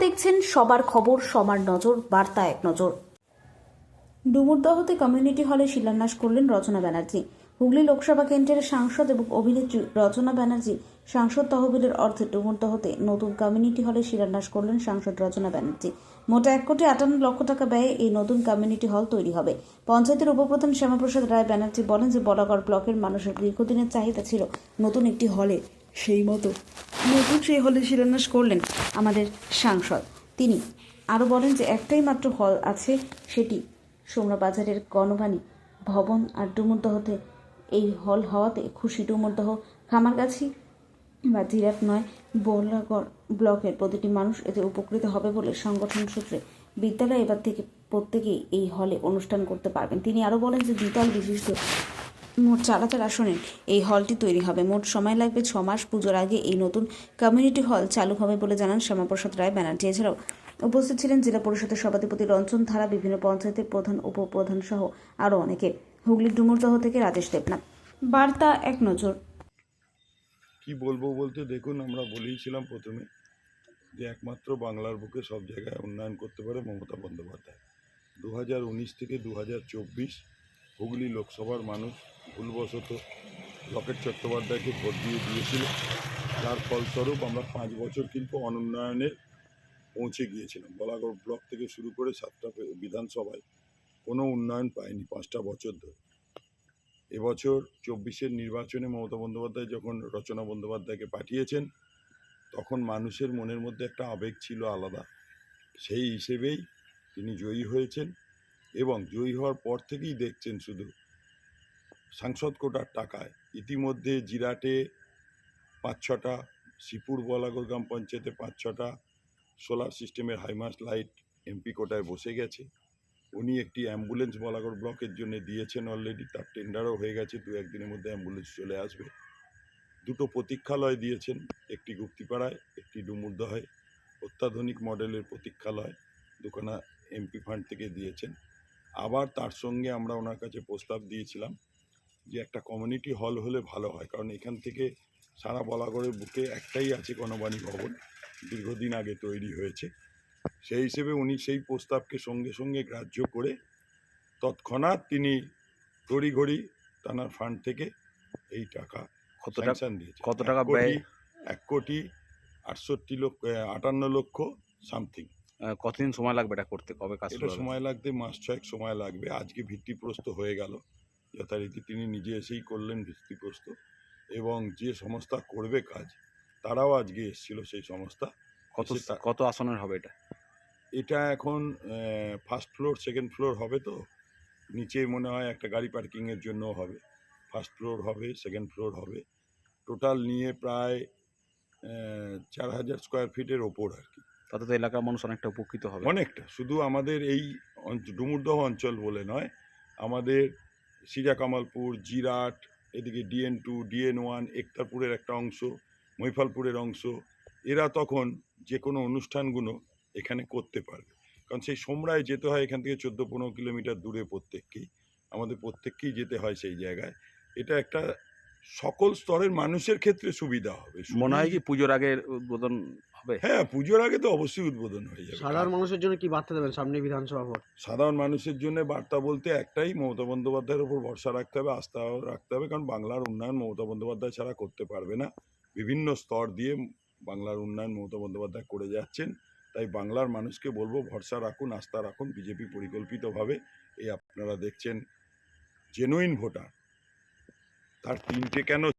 দেখছেন সবার খবর, সবার নজর, বার্তা এক নজর। ডুমুরদহতে কমিউনিটি হলে শিলান্যাস করলেন রচনা ব্যানার্জি। হুগলি লোকসভা কেন্দ্রের সাংসদ এবং অভিনেত্রী রচনা ব্যানার্জি সাংসদ তহবিলের অর্থে ডুমুরদহতে নতুন কমিউনিটি হলে শিলান্যাস করলেন সাংসদ রচনা ব্যানার্জি। মোট 1,58,00,000 টাকা ব্যয়ে এই নতুন কমিউনিটি হল তৈরি হবে। পঞ্চায়েতের উপপ্রধান শ্যামাপ্রসাদ রায় ব্যানার্জি বলেন যে বলাগড় ব্লকের মানুষের দীর্ঘদিনের চাহিদা ছিল নতুন একটি হলে, সেই মতো নতুন সেই হলে শিলান্যাস করলেন আমাদের সাংসদ। তিনি আরও বলেন যে একটাই মাত্র হল আছে, সেটি সোমরা বাজারের গণবাণী ভবন। আর ডুমুরদহতে এই হল হওয়াতে খুশি ডুমুরদহ, খামারগাছি বা জিরাট নয়, বলাগড় ব্লকের প্রতিটি মানুষ এতে উপকৃত হবে বলে সংগঠন সূত্রে বিদ্যালয় এবার থেকে প্রত্যেকেই এই হলে অনুষ্ঠান করতে পারবেন। তিনি আরও বলেন যে দ্বিতল বিশিষ্ট মোট 4,000 আসনের এই হলটি তৈরি হবে। মোট সময় লাগবে 6 মাস। পুজোর আগে এই নতুন কমিউনিটি হল চালু হবে বলে জানান শ্যামাপ্রসাদ রায় ব্যানার্জি। এছাড়াও উপস্থিত ছিলেন জেলা পরিষদের সভাধিপতি রঞ্জন ধারা, বিভিন্ন পঞ্চায়েতের প্রধান, উপপ্রধান সহ আরও অনেকে। হুগলির ডুমুরদহ থেকে রাজেশ দেবনাথ, বার্তা এক নজর। কি বলবো বলতে দেখুন, আমরা বলেইছিলাম প্রথমে যে একমাত্র বাংলার বুকে সব জায়গায় উন্নয়ন করতে পারে মমতা বন্দ্যোপাধ্যায়। 2019 থেকে 2024 হুগলি লোকসভার মানুষ ভুলবশত লকেট চট্টোপাধ্যায়কে ভোট দিয়েছিল, যার ফলস্বরূপ আমরা 5 বছর কিন্তু অনুন্নয়নে পৌঁছে গিয়েছিলাম। বলাগড় ব্লক থেকে শুরু করে 7টা বিধানসভায় কোনো উন্নয়ন পায়নি 5টা বছর ধরে। এবছর 24-এর নির্বাচনে মমতা বন্দ্যোপাধ্যায় যখন রচনা বন্দ্যোপাধ্যায়কে পাঠিয়েছেন, তখন মানুষের মনের মধ্যে একটা আবেগ ছিল আলাদা। সেই হিসেবেই তিনি জয়ী হয়েছেন এবং জয়ী হওয়ার পর থেকেই দেখছেন শুধু সাংসদ কোটার টাকায় ইতিমধ্যে জিরাটে 5-6টা, শ্রীপুর বলাগড় গ্রাম পঞ্চায়েতে 5-6টা সোলার সিস্টেমের হাইমাস লাইট এমপি কোটায় বসে গেছে। উনি একটি অ্যাম্বুলেন্স বলাগড় ব্লকের জন্য দিয়েছেন অলরেডি, তার টেন্ডারও হয়ে গেছে, 2-1 দিনের মধ্যে অ্যাম্বুলেন্স চলে আসবে। 2টো প্রতীক্ষালয় দিয়েছেন, একটি গুপ্তিপাড়ায়, একটি ডুমুরদহে। অত্যাধুনিক মডেলের প্রতীক্ষালয় দুখানা এমপি ফান্ড থেকে দিয়েছেন। আবার তার সঙ্গে আমরা ওনার কাছে প্রস্তাব দিয়েছিলাম যে একটা কমিউনিটি হল হলে ভালো হয়, কারণ এখান থেকে সারা বলাগড়ের বুকে একটাই আছে গণবাণী ভবন, দীর্ঘদিন আগে তৈরি হয়েছে। সেই হিসেবে উনি সেই প্রস্তাবকে সঙ্গে সঙ্গে গ্রাহ্য করে তৎক্ষণাৎ তিনি তড়িঘড়ি তানার ফান্ড থেকে এই টাকা স্যাংশন দিয়েছে। কত টাকা ব্যয়? 1,58,00,000 সামথিং। কতদিন সময় লাগবে এটা করতে? কবে কাজ শুরু এটা হবে? সময় লাগতে মাস 6 সময় লাগবে। আজকে ভিত্তিপ্রস্তর হয়ে গেল, যথারীতি তিনি নিজে এসেই করলেন ভিত্তিপ্রস্তর, এবং যে সংস্থা করবে কাজ তারাও আজকে এসেছিল সেই সংস্থা। কত আসনের হবে এটা? এটা এখন ফার্স্ট ফ্লোর, সেকেন্ড ফ্লোর হবে, তো নিচে মনে হয় একটা গাড়ি পার্কিংয়ের জন্য হবে। ফার্স্ট ফ্লোর হবে, সেকেন্ড ফ্লোর হবে, টোটাল নিয়ে প্রায় 4,000 স্কোয়ার ফিটের ওপর আর কি। তাতে তো এলাকার মানুষ অনেকটা উপকৃত হবে। অনেকটা, শুধু আমাদের এই ডুমুরদহ অঞ্চল বলে নয়, আমাদের সিজা কামালপুর, জিরাট, এদিকে DN2, DN1, একতারপুরের একটা অংশ, মৈফালপুরের অংশ, এরা তখন যে কোনো অনুষ্ঠানগুলো এখানে করতে পারবে। কারণ সেই সোমরায় যেতে হয় এখান থেকে 14-15 কিলোমিটার দূরে, আমাদের প্রত্যেককেই যেতে হয় সেই জায়গায়। এটা একটা সকল স্তরের মানুষের ক্ষেত্রে সুবিধা হবে। মনে হয় কি পুজোর আগে উদ্বোধন হবে? হ্যাঁ, পুজোর আগে তো অবশ্যই উদ্বোধন হয়ে যাবে। সাধারণ মানুষের জন্য কি বার্তা দেবেন সামনে বিধানসভা ভোট? সাধারণ মানুষের জন্য বার্তা বলতে একটাই, মমতা বন্দ্যোপাধ্যায়ের উপর ভরসা রাখতে হবে, আস্থা রাখতে হবে, কারণ বাংলার উন্নয়ন মমতা বন্দ্যোপাধ্যায় ছাড়া করতে পারবে না। বিভিন্ন স্তর দিয়ে বাংলার উন্নয়ন মমতা বন্দ্যোপাধ্যায় করে যাচ্ছেন। তাই বাংলার মানুষকে বলবো, ভরসা রাখুন, আস্থা রাখুন। বিজেপি পরিকল্পিতভাবে, এই আপনারা দেখছেন জেনুইন ভোটার, তার 3টে কেন